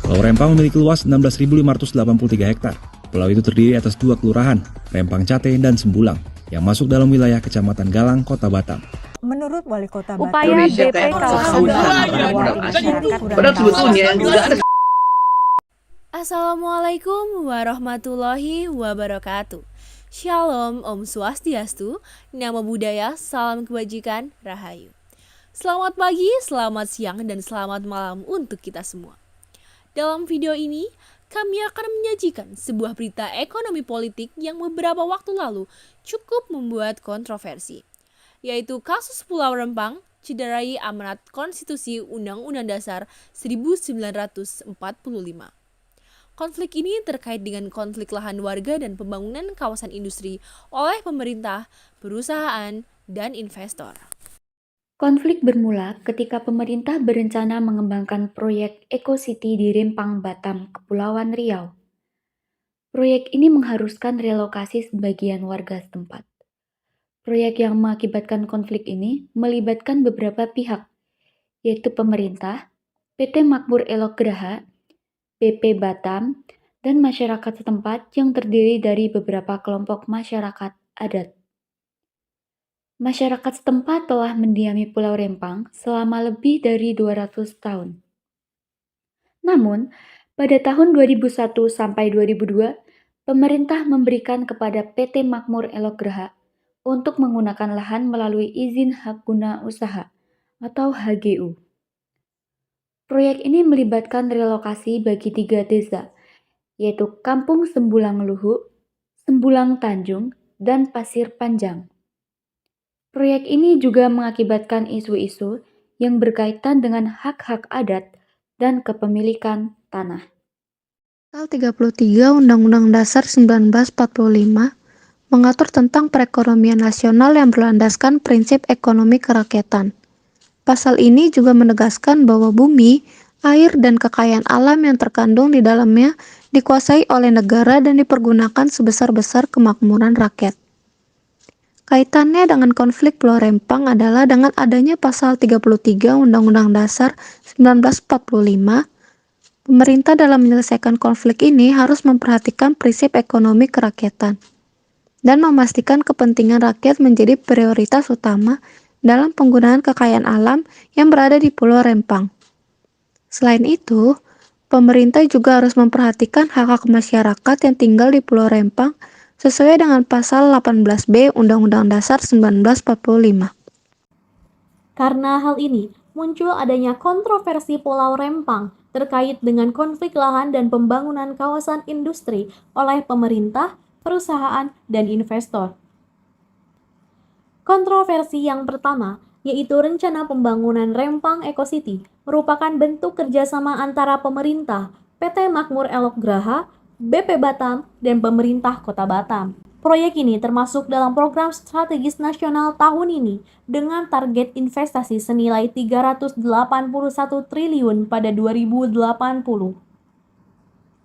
Pulau Rempang memiliki luas 16.583 hektar. Pulau itu terdiri atas 2 kelurahan, Rempang Cate dan Sembulang, yang masuk dalam wilayah Kecamatan Galang, Kota Batam. Menurut Wali Kota Batam, upaya BP kawasan Assalamualaikum warahmatullahi wabarakatuh. Shalom, Om Swastiastu, Namo Buddhaya, Salam Kebajikan, Rahayu. Selamat pagi, selamat siang, dan selamat malam untuk kita semua. Dalam video ini, kami akan menyajikan sebuah berita ekonomi politik yang beberapa waktu lalu cukup membuat kontroversi, yaitu kasus Pulau Rempang cederai amanat konstitusi Undang-Undang Dasar 1945. Konflik ini terkait dengan konflik lahan warga dan pembangunan kawasan industri oleh pemerintah, perusahaan, dan investor. Konflik bermula ketika pemerintah berencana mengembangkan proyek Eco City di Rempang, Batam, Kepulauan Riau. Proyek ini mengharuskan relokasi sebagian warga setempat. Proyek yang mengakibatkan konflik ini melibatkan beberapa pihak, yaitu pemerintah, PT Makmur Elok Graha, BP Batam, dan masyarakat setempat yang terdiri dari beberapa kelompok masyarakat adat. Masyarakat setempat telah mendiami Pulau Rempang selama lebih dari 200 tahun. Namun, pada tahun 2001 sampai 2002, pemerintah memberikan kepada PT Makmur Elok Graha untuk menggunakan lahan melalui izin hak guna usaha atau HGU. Proyek ini melibatkan relokasi bagi 3 desa, yaitu Kampung Sembulang Luhu, Sembulang Tanjung, dan Pasir Panjang. Proyek ini juga mengakibatkan isu-isu yang berkaitan dengan hak-hak adat dan kepemilikan tanah. Pasal 33 Undang-Undang Dasar 1945 mengatur tentang perekonomian nasional yang berlandaskan prinsip ekonomi kerakyatan. Pasal ini juga menegaskan bahwa bumi, air, dan kekayaan alam yang terkandung di dalamnya dikuasai oleh negara dan dipergunakan sebesar-besar kemakmuran rakyat. Kaitannya dengan konflik Pulau Rempang adalah dengan adanya pasal 33 Undang-Undang Dasar 1945, pemerintah dalam menyelesaikan konflik ini harus memperhatikan prinsip ekonomi kerakyatan dan memastikan kepentingan rakyat menjadi prioritas utama dalam penggunaan kekayaan alam yang berada di Pulau Rempang. Selain itu, pemerintah juga harus memperhatikan hak-hak masyarakat yang tinggal di Pulau Rempang sesuai dengan pasal 18B Undang-Undang Dasar 1945. Karena hal ini, muncul adanya kontroversi Pulau Rempang terkait dengan konflik lahan dan pembangunan kawasan industri oleh pemerintah, perusahaan, dan investor. Kontroversi yang pertama, yaitu rencana pembangunan Rempang Eco City, merupakan bentuk kerjasama antara pemerintah, PT Makmur Elok Graha, BP Batam, dan pemerintah Kota Batam. Proyek ini termasuk dalam program strategis nasional tahun ini dengan target investasi senilai 381 triliun pada 2080.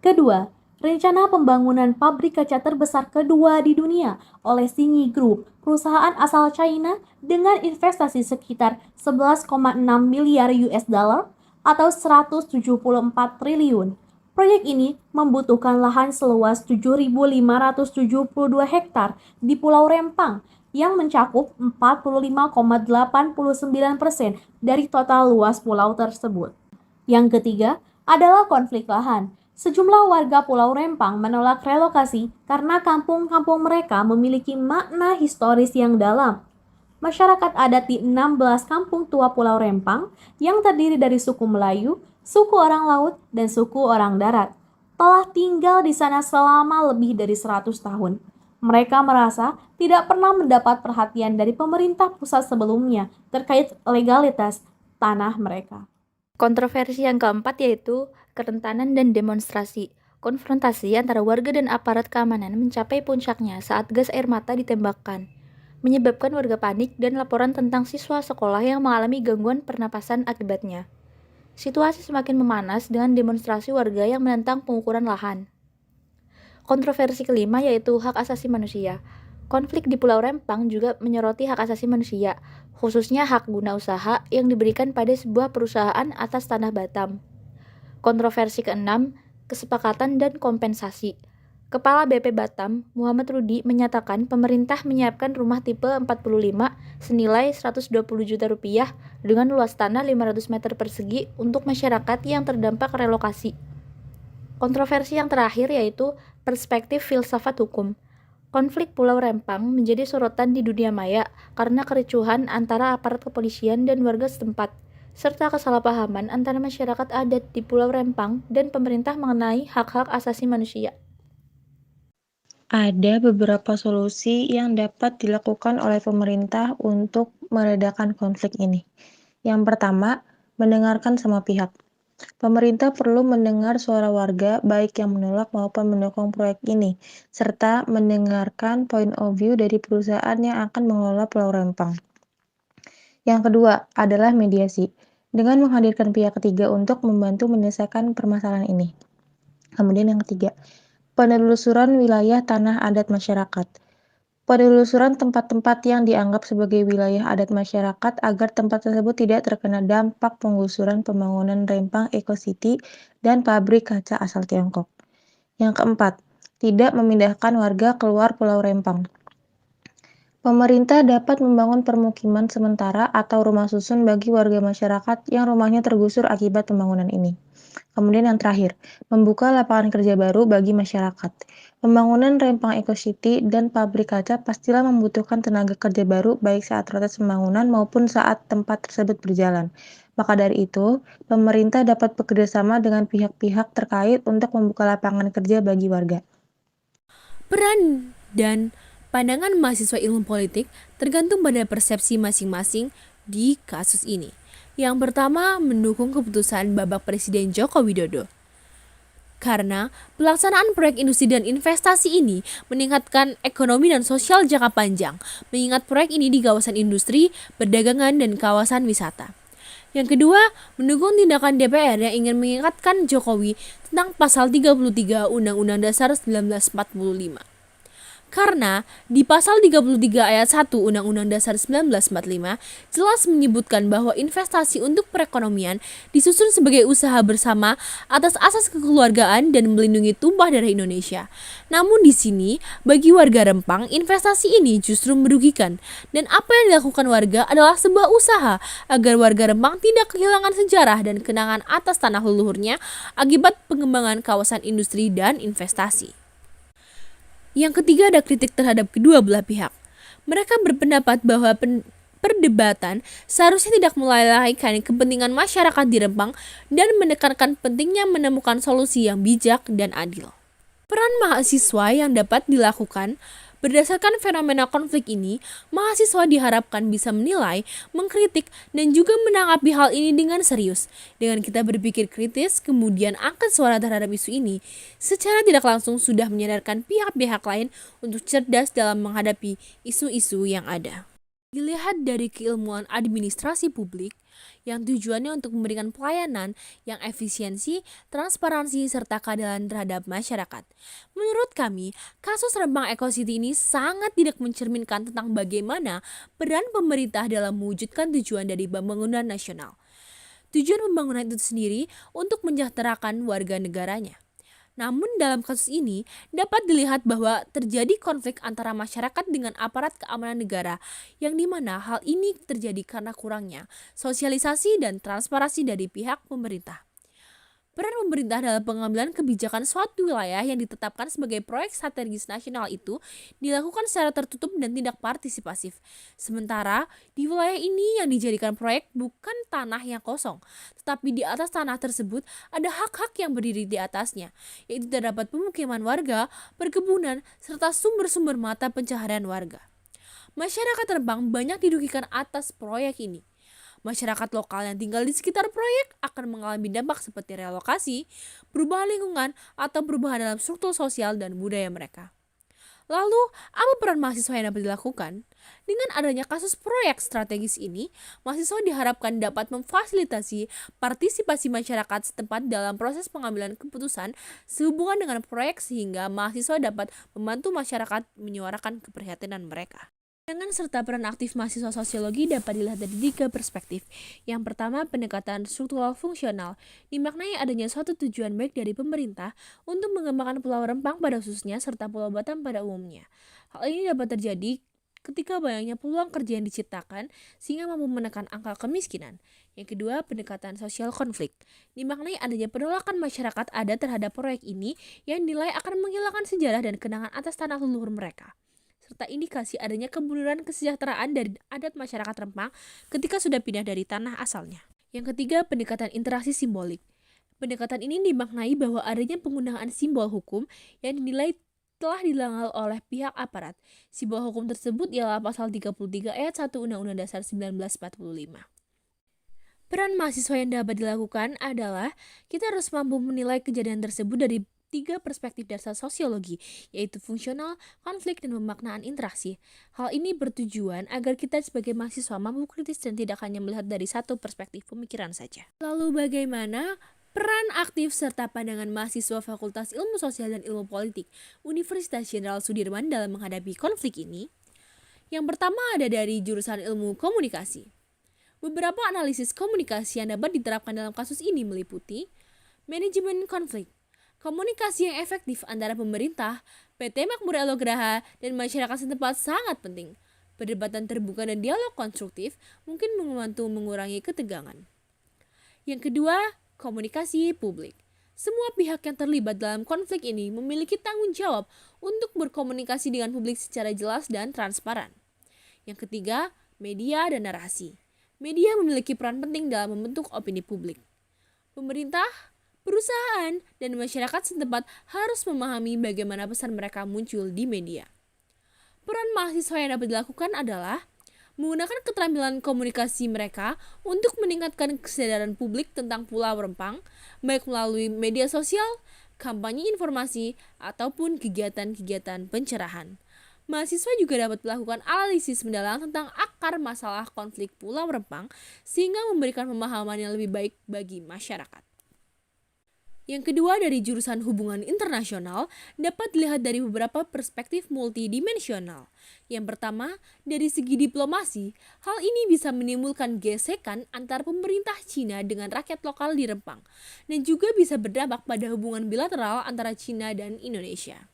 Kedua, rencana pembangunan pabrik kaca terbesar kedua di dunia oleh Xingyi Group, perusahaan asal China dengan investasi sekitar 11,6 miliar US dollar atau 174 triliun. Proyek ini membutuhkan lahan seluas 7.572 hektar di Pulau Rempang yang mencakup 45,89% dari total luas pulau tersebut. Yang ketiga adalah konflik lahan. Sejumlah warga Pulau Rempang menolak relokasi karena kampung-kampung mereka memiliki makna historis yang dalam. Masyarakat adat di 16 kampung tua Pulau Rempang yang terdiri dari suku Melayu, suku orang laut, dan suku orang darat telah tinggal di sana selama lebih dari 100 tahun. Mereka merasa tidak pernah mendapat perhatian dari pemerintah pusat sebelumnya terkait legalitas tanah mereka. Kontroversi yang keempat yaitu kerentanan dan demonstrasi. Konfrontasi antara warga dan aparat keamanan mencapai puncaknya saat gas air mata ditembakkan, menyebabkan warga panik dan laporan tentang siswa sekolah yang mengalami gangguan pernapasan akibatnya. Situasi semakin memanas dengan demonstrasi warga yang menentang pengukuran lahan. Kontroversi kelima yaitu hak asasi manusia. Konflik di Pulau Rempang juga menyoroti hak asasi manusia, khususnya hak guna usaha yang diberikan pada sebuah perusahaan atas tanah Batam. Kontroversi keenam, kesepakatan dan kompensasi. Kepala BP Batam, Muhammad Rudi, menyatakan pemerintah menyiapkan rumah tipe 45 senilai 120 juta rupiah dengan luas tanah 500 meter persegi untuk masyarakat yang terdampak relokasi. Kontroversi yang terakhir yaitu perspektif filsafat hukum. Konflik Pulau Rempang menjadi sorotan di dunia maya karena kericuhan antara aparat kepolisian dan warga setempat, serta kesalahpahaman antara masyarakat adat di Pulau Rempang dan pemerintah mengenai hak-hak asasi manusia. Ada beberapa solusi yang dapat dilakukan oleh pemerintah untuk meredakan konflik ini. Yang pertama, mendengarkan semua pihak. Pemerintah perlu mendengar suara warga, baik yang menolak maupun mendukung proyek ini, serta mendengarkan point of view dari perusahaan yang akan mengelola Pulau Rempang. Yang kedua adalah mediasi, dengan menghadirkan pihak ketiga untuk membantu menyelesaikan permasalahan ini. Kemudian yang ketiga, penelusuran wilayah tanah adat masyarakat. Penelusuran tempat-tempat yang dianggap sebagai wilayah adat masyarakat agar tempat tersebut tidak terkena dampak penggusuran pembangunan Rempang Eco City dan pabrik kaca asal Tiongkok. Yang keempat, tidak memindahkan warga keluar Pulau Rempang. Pemerintah dapat membangun permukiman sementara atau rumah susun bagi warga masyarakat yang rumahnya tergusur akibat pembangunan ini. Kemudian yang terakhir, membuka lapangan kerja baru bagi masyarakat. Pembangunan Rempang Eco City dan pabrik kaca pastilah membutuhkan tenaga kerja baru baik saat proses pembangunan maupun saat tempat tersebut berjalan. Maka dari itu, pemerintah dapat bekerjasama dengan pihak-pihak terkait untuk membuka lapangan kerja bagi warga. Peran dan pandangan mahasiswa ilmu politik tergantung pada persepsi masing-masing di kasus ini. Yang pertama, mendukung keputusan Bapak Presiden Joko Widodo. Karena pelaksanaan proyek industri dan investasi ini meningkatkan ekonomi dan sosial jangka panjang, mengingat proyek ini di kawasan industri, perdagangan, dan kawasan wisata. Yang kedua, mendukung tindakan DPR yang ingin mengingatkan Jokowi tentang pasal 33 Undang-Undang Dasar 1945. Karena di pasal 33 ayat 1 Undang-Undang Dasar 1945 jelas menyebutkan bahwa investasi untuk perekonomian disusun sebagai usaha bersama atas asas kekeluargaan dan melindungi tumpah darah Indonesia. Namun di sini, bagi warga Rempang, investasi ini justru merugikan. Dan apa yang dilakukan warga adalah sebuah usaha agar warga Rempang tidak kehilangan sejarah dan kenangan atas tanah leluhurnya akibat pengembangan kawasan industri dan investasi. Yang ketiga ada kritik terhadap kedua belah pihak. Mereka berpendapat bahwa perdebatan seharusnya tidak melalaikan kepentingan masyarakat di Rempang dan menekankan pentingnya menemukan solusi yang bijak dan adil. Peran mahasiswa yang dapat dilakukan. Berdasarkan fenomena konflik ini, mahasiswa diharapkan bisa menilai, mengkritik, dan juga menanggapi hal ini dengan serius. Dengan kita berpikir kritis, kemudian angkat suara terhadap isu ini, secara tidak langsung sudah menyadarkan pihak-pihak lain untuk cerdas dalam menghadapi isu-isu yang ada. Dilihat dari keilmuan administrasi publik, yang tujuannya untuk memberikan pelayanan yang efisiensi, transparansi, serta keadilan terhadap masyarakat. Menurut kami, kasus Rempang Eco City ini sangat tidak mencerminkan tentang bagaimana peran pemerintah dalam mewujudkan tujuan dari pembangunan nasional. Tujuan pembangunan itu sendiri untuk mensejahterakan warga negaranya. Namun dalam kasus ini dapat dilihat bahwa terjadi konflik antara masyarakat dengan aparat keamanan negara yang dimana hal ini terjadi karena kurangnya sosialisasi dan transparansi dari pihak pemerintah. Peran pemerintah dalam pengambilan kebijakan suatu wilayah yang ditetapkan sebagai proyek strategis nasional itu dilakukan secara tertutup dan tidak partisipatif. Sementara di wilayah ini yang dijadikan proyek bukan tanah yang kosong, tetapi di atas tanah tersebut ada hak-hak yang berdiri di atasnya, yaitu terdapat pemukiman warga, perkebunan, serta sumber-sumber mata pencaharian warga. Masyarakat Rempang banyak dirugikan atas proyek ini. Masyarakat lokal yang tinggal di sekitar proyek akan mengalami dampak seperti relokasi, perubahan lingkungan, atau perubahan dalam struktur sosial dan budaya mereka. Lalu, apa peran mahasiswa yang dapat dilakukan? Dengan adanya kasus proyek strategis ini, mahasiswa diharapkan dapat memfasilitasi partisipasi masyarakat setempat dalam proses pengambilan keputusan sehubungan dengan proyek sehingga mahasiswa dapat membantu masyarakat menyuarakan keprihatinan mereka. Pandangan serta peran aktif mahasiswa sosiologi dapat dilihat dari 3 perspektif. Yang pertama, pendekatan struktural fungsional, dimaknai adanya suatu tujuan baik dari pemerintah untuk mengembangkan Pulau Rempang pada khususnya serta Pulau Batam pada umumnya. Hal ini dapat terjadi ketika banyaknya peluang kerja yang diciptakan sehingga mampu menekan angka kemiskinan. Yang kedua, pendekatan sosial konflik, dimaknai adanya penolakan masyarakat adat terhadap proyek ini yang dinilai akan menghilangkan sejarah dan kenangan atas tanah leluhur mereka, serta indikasi adanya kemunduran kesejahteraan dari adat masyarakat Rempang ketika sudah pindah dari tanah asalnya. Yang ketiga, pendekatan interaksi simbolik. Pendekatan ini dimaknai bahwa adanya penggunaan simbol hukum yang dinilai telah dilanggar oleh pihak aparat. Simbol hukum tersebut ialah pasal 33 ayat 1 Undang-Undang Dasar 1945. Peran mahasiswa yang dapat dilakukan adalah kita harus mampu menilai kejadian tersebut dari 3 perspektif dasar sosiologi, yaitu fungsional, konflik, dan pemaknaan interaksi. Hal ini bertujuan agar kita sebagai mahasiswa mampu kritis dan tidak hanya melihat dari satu perspektif pemikiran saja. Lalu bagaimana peran aktif serta pandangan mahasiswa Fakultas Ilmu Sosial dan Ilmu Politik Universitas Jenderal Sudirman dalam menghadapi konflik ini? Yang pertama ada dari jurusan Ilmu Komunikasi. Beberapa analisis komunikasi yang dapat diterapkan dalam kasus ini meliputi manajemen konflik. Komunikasi yang efektif antara pemerintah, PT Makmur Elograha, dan masyarakat setempat sangat penting. Perdebatan terbuka dan dialog konstruktif mungkin membantu mengurangi ketegangan. Yang kedua, komunikasi publik. Semua pihak yang terlibat dalam konflik ini memiliki tanggung jawab untuk berkomunikasi dengan publik secara jelas dan transparan. Yang ketiga, media dan narasi. Media memiliki peran penting dalam membentuk opini publik. Pemerintah, perusahaan, dan masyarakat setempat harus memahami bagaimana pesan mereka muncul di media. Peran mahasiswa yang dapat dilakukan adalah menggunakan keterampilan komunikasi mereka untuk meningkatkan kesadaran publik tentang Pulau Rempang, baik melalui media sosial, kampanye informasi, ataupun kegiatan-kegiatan pencerahan. Mahasiswa juga dapat melakukan analisis mendalam tentang akar masalah konflik Pulau Rempang sehingga memberikan pemahaman yang lebih baik bagi masyarakat. Yang kedua dari jurusan hubungan internasional dapat dilihat dari beberapa perspektif multidimensional. Yang pertama, dari segi diplomasi, hal ini bisa menimbulkan gesekan antar pemerintah Cina dengan rakyat lokal di Rempang, dan juga bisa berdampak pada hubungan bilateral antara Cina dan Indonesia.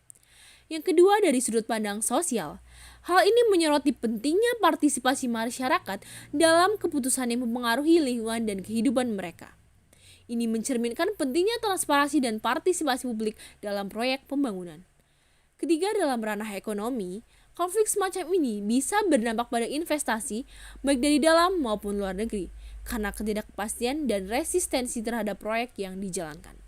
Yang kedua dari sudut pandang sosial, hal ini menyoroti pentingnya partisipasi masyarakat dalam keputusan yang mempengaruhi lingkungan dan kehidupan mereka. Ini mencerminkan pentingnya transparansi dan partisipasi publik dalam proyek pembangunan. Ketiga, dalam ranah ekonomi, konflik semacam ini bisa berdampak pada investasi baik dari dalam maupun luar negeri karena ketidakpastian dan resistensi terhadap proyek yang dijalankan.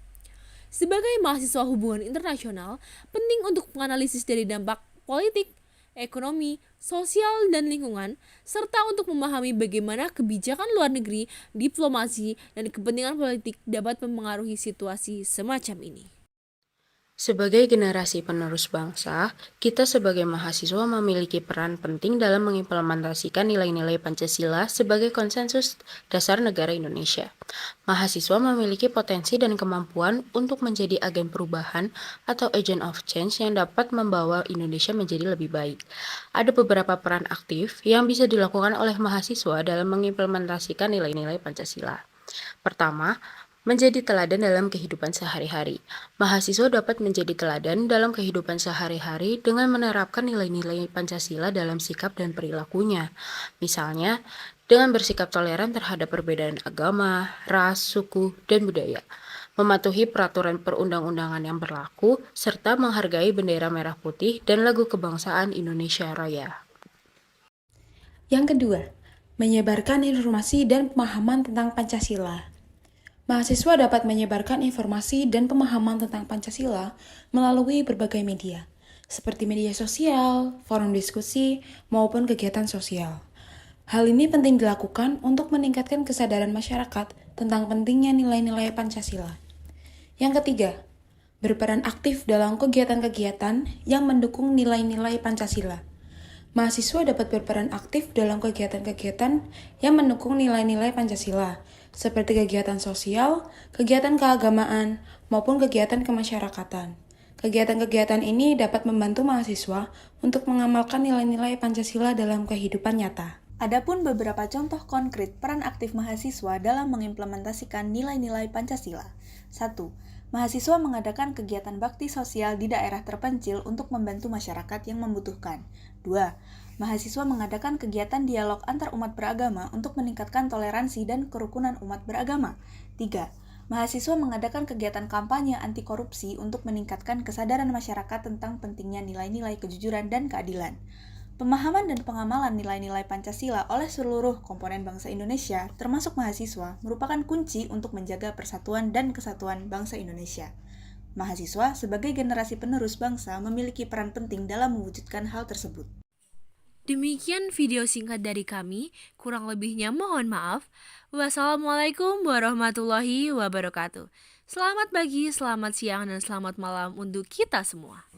Sebagai mahasiswa hubungan internasional, penting untuk menganalisis dari dampak politik, ekonomi, sosial, dan lingkungan, serta untuk memahami bagaimana kebijakan luar negeri, diplomasi, dan kepentingan politik dapat mempengaruhi situasi semacam ini. Sebagai generasi penerus bangsa, kita sebagai mahasiswa memiliki peran penting dalam mengimplementasikan nilai-nilai Pancasila sebagai konsensus dasar negara Indonesia. Mahasiswa memiliki potensi dan kemampuan untuk menjadi agen perubahan atau agent of change yang dapat membawa Indonesia menjadi lebih baik. Ada beberapa peran aktif yang bisa dilakukan oleh mahasiswa dalam mengimplementasikan nilai-nilai Pancasila. Pertama, menjadi teladan dalam kehidupan sehari-hari. Mahasiswa dapat menjadi teladan dalam kehidupan sehari-hari dengan menerapkan nilai-nilai Pancasila dalam sikap dan perilakunya. Misalnya, dengan bersikap toleran terhadap perbedaan agama, ras, suku, dan budaya. Mematuhi peraturan perundang-undangan yang berlaku, serta menghargai bendera merah putih dan lagu kebangsaan Indonesia Raya. Yang kedua, menyebarkan informasi dan pemahaman tentang Pancasila. Mahasiswa dapat menyebarkan informasi dan pemahaman tentang Pancasila melalui berbagai media, seperti media sosial, forum diskusi, maupun kegiatan sosial. Hal ini penting dilakukan untuk meningkatkan kesadaran masyarakat tentang pentingnya nilai-nilai Pancasila. Yang ketiga, berperan aktif dalam kegiatan-kegiatan yang mendukung nilai-nilai Pancasila. Mahasiswa dapat berperan aktif dalam kegiatan-kegiatan yang mendukung nilai-nilai Pancasila, seperti kegiatan sosial, kegiatan keagamaan, maupun kegiatan kemasyarakatan. Kegiatan-kegiatan ini dapat membantu mahasiswa untuk mengamalkan nilai-nilai Pancasila dalam kehidupan nyata. Adapun beberapa contoh konkret peran aktif mahasiswa dalam mengimplementasikan nilai-nilai Pancasila. 1. Mahasiswa mengadakan kegiatan bakti sosial di daerah terpencil untuk membantu masyarakat yang membutuhkan. 2. Mahasiswa mengadakan kegiatan dialog antar umat beragama untuk meningkatkan toleransi dan kerukunan umat beragama. 3. Mahasiswa mengadakan kegiatan kampanye anti korupsi untuk meningkatkan kesadaran masyarakat tentang pentingnya nilai-nilai kejujuran dan keadilan. Pemahaman dan pengamalan nilai-nilai Pancasila oleh seluruh komponen bangsa Indonesia, termasuk mahasiswa, merupakan kunci untuk menjaga persatuan dan kesatuan bangsa Indonesia. Mahasiswa, sebagai generasi penerus bangsa, memiliki peran penting dalam mewujudkan hal tersebut. Demikian video singkat dari kami, kurang lebihnya mohon maaf. Wassalamualaikum warahmatullahi wabarakatuh. Selamat pagi, selamat siang, dan selamat malam untuk kita semua.